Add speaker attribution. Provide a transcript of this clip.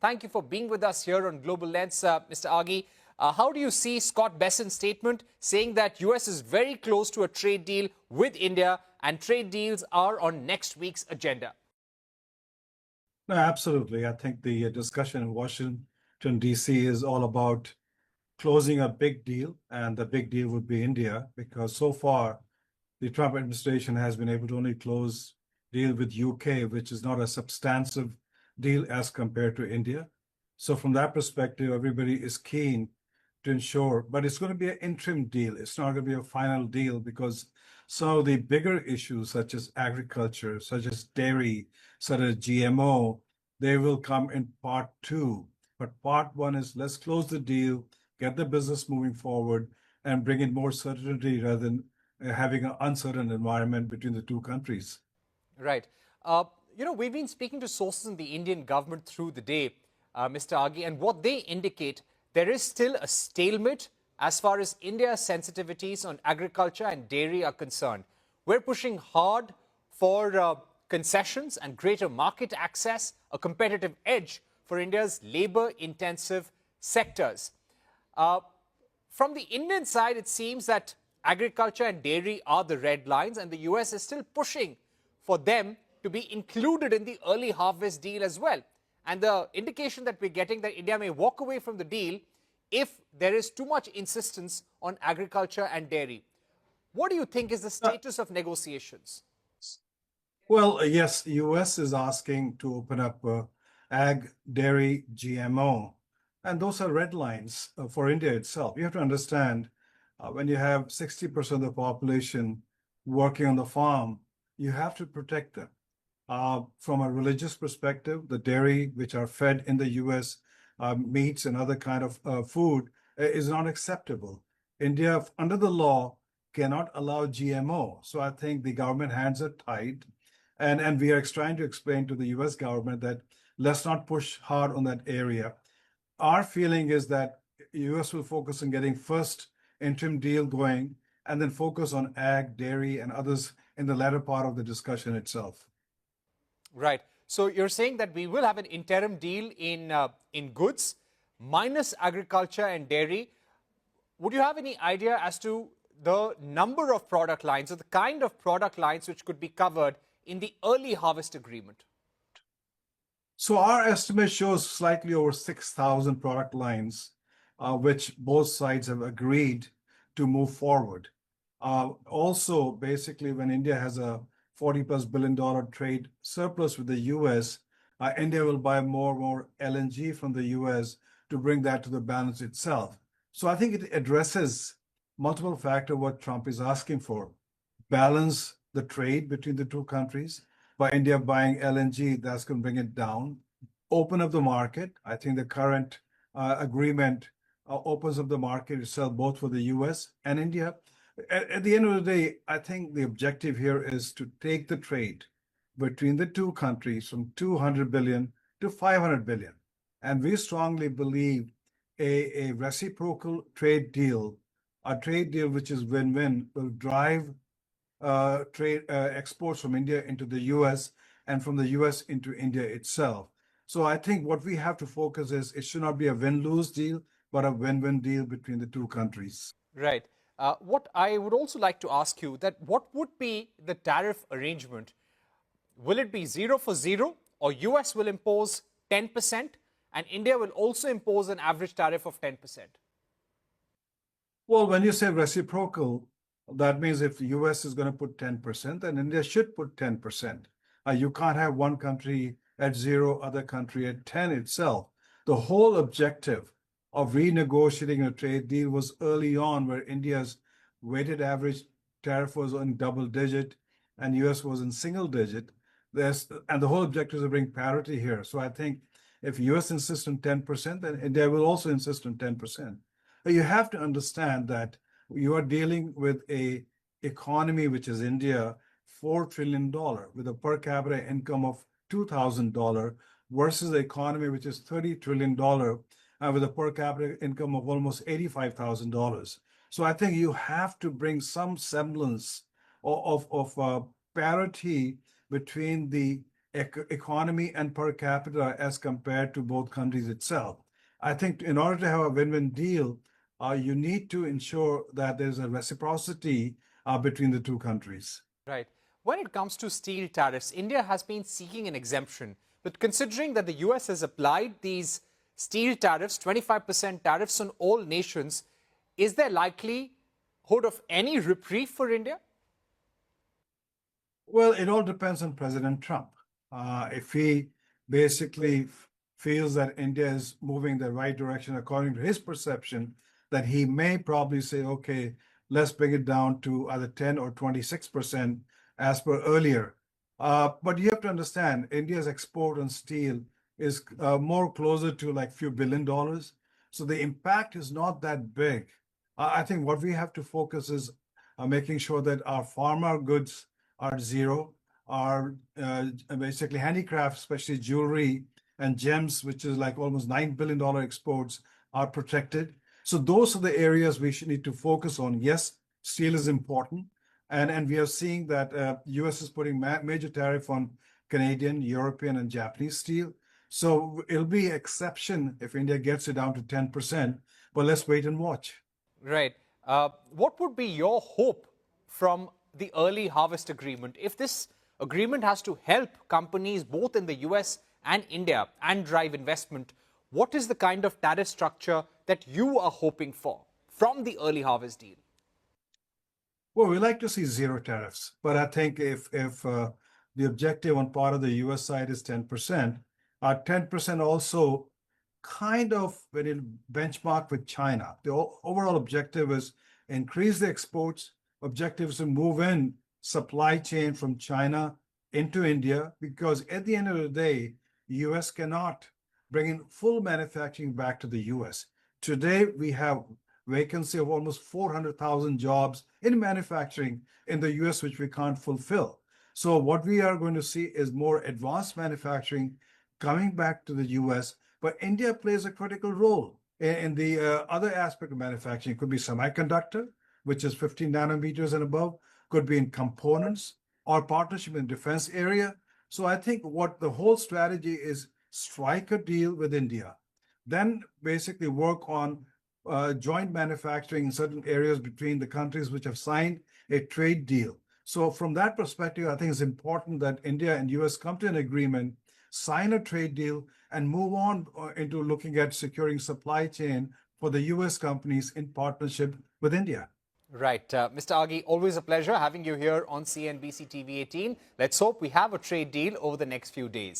Speaker 1: Thank you for being with us here on Global Lens, Mr. Aghi. How do you see Scott Bessent's statement saying that US is very close to a trade deal with India and trade deals are on next week's agenda?
Speaker 2: No, absolutely. I think the discussion in Washington, D.C. is all about closing a big deal, and the big deal would be India, because so far the Trump administration has been able to only close deal with UK, which is not a substantive deal as compared to India. So from that perspective, everybody is keen to ensure, but it's going to be an interim deal. It's not going to be a final deal because some of the bigger issues, such as agriculture, such as dairy, such as GMO, they will come in part two. But part one is let's close the deal, get the business moving forward, and bring in more certainty rather than having an uncertain environment between the two countries.
Speaker 1: Right. We've been speaking to sources in the Indian government through the day, Mr. Aghi, and what they indicate, there is still a stalemate as far as India's sensitivities on agriculture and dairy are concerned. We're pushing hard for concessions and greater market access, a competitive edge for India's labor-intensive sectors. From the Indian side, it seems that agriculture and dairy are the red lines, and the US is still pushing for them to be included in the early harvest deal as well. And the indication that we're getting that India may walk away from the deal if there is too much insistence on agriculture and dairy. What do you think is the status of negotiations?
Speaker 2: Well, yes, US is asking to open up ag, dairy, GMO, and those are red lines for India itself. You have to understand when you have 60% of the population working on the farm, you have to protect them. From a religious perspective, the dairy which are fed in the US, meats and other kind of food is not acceptable. India, under the law, cannot allow GMO. So I think the government hands are tied. And we are trying to explain to the US government that let's not push hard on that area. Our feeling is that US will focus on getting first interim deal going and then focus on ag, dairy, and others in the latter part of the discussion itself.
Speaker 1: Right. So you're saying that we will have an interim deal in goods minus agriculture and dairy. Would you have any idea as to the number of product lines or the kind of product lines which could be covered in the early harvest agreement?
Speaker 2: So our estimate shows slightly over 6,000 product lines, which both sides have agreed to move forward. Also, basically, when India has a $40+ billion trade surplus with the US, India will buy more and more LNG from the US to bring that to the balance itself. So I think it addresses multiple factors what Trump is asking for. Balance the trade between the two countries. By India buying LNG, that's going to bring it down. Open up the market. I think the current agreement opens up the market itself, both for the US and India. At the end of the day, I think the objective here is to take the trade between the two countries from 200 billion to 500 billion. And we strongly believe a reciprocal trade deal, a trade deal which is win-win, will drive trade exports from India into the US and from the US into India itself. So I think what we have to focus is it should not be a win-lose deal, but a win-win deal between the two countries.
Speaker 1: Right. What I would also like to ask you that what would be the tariff arrangement? Will it be 0 for 0, or US will impose 10% and India will also impose an average tariff of 10%?
Speaker 2: Well, when you say reciprocal, that means if the US is going to put 10%, then India should put 10%. You can't have one country at 0, other country at 10 itself. The whole objective of renegotiating a trade deal was early on, where India's weighted average tariff was in double digit and US was in single digit. And the whole objective is to bring parity here. So I think if US insists on 10%, then India will also insist on 10%. But you have to understand that you are dealing with a economy which is India, $4 trillion with a per capita income of $2,000 versus the economy which is $30 trillion with a per capita income of almost $85,000. So I think you have to bring some semblance of parity between the economy and per capita as compared to both countries itself. I think in order to have a win-win deal, you need to ensure that there's a reciprocity between the two countries.
Speaker 1: Right. When it comes to steel tariffs, India has been seeking an exemption. But considering that the US has applied these steel tariffs, 25% tariffs on all nations, is there likelihood of any reprieve for India?
Speaker 2: Well, it all depends on President Trump. If he basically feels that India is moving the right direction according to his perception, that he may probably say, okay, let's bring it down to either 10 or 26% as per earlier. But you have to understand, India's export on steel is more closer to like few $1 billion. So the impact is not that big. I think what we have to focus is making sure that our pharma goods are zero, are basically handicrafts, especially jewelry and gems, which is like almost $9 billion exports, are protected. So those are the areas we should need to focus on. Yes, steel is important. And we are seeing that US is putting major tariff on Canadian, European, and Japanese steel. So it'll be exception if India gets it down to 10%, but let's wait and watch.
Speaker 1: Right. What would be your hope from the early harvest agreement? If this agreement has to help companies both in the US and India and drive investment, what is the kind of tariff structure that you are hoping for from the early harvest deal?
Speaker 2: Well, we like to see zero tariffs, but I think if the objective on part of the US side is 10%, 10% also kind of when you benchmark with China, the overall objective is increase the exports. Objective is to move in supply chain from China into India, because at the end of the day, US cannot bring in full manufacturing back to the US. Today, we have vacancy of almost 400,000 jobs in manufacturing in the US, which we can't fulfill. So what we are going to see is more advanced manufacturing coming back to the US, but India plays a critical role in the other aspect of manufacturing. It could be semiconductor, which is 15 nanometers and above, could be in components or partnership in defense area. So I think what the whole strategy is, strike a deal with India, then basically work on joint manufacturing in certain areas between the countries which have signed a trade deal. So from that perspective, I think it's important that India and US come to an agreement, sign a trade deal, and move on into looking at securing supply chain for the US companies in partnership with India.
Speaker 1: Right. Mr. Aghi, always a pleasure having you here on CNBC TV 18. Let's hope we have a trade deal over the next few days.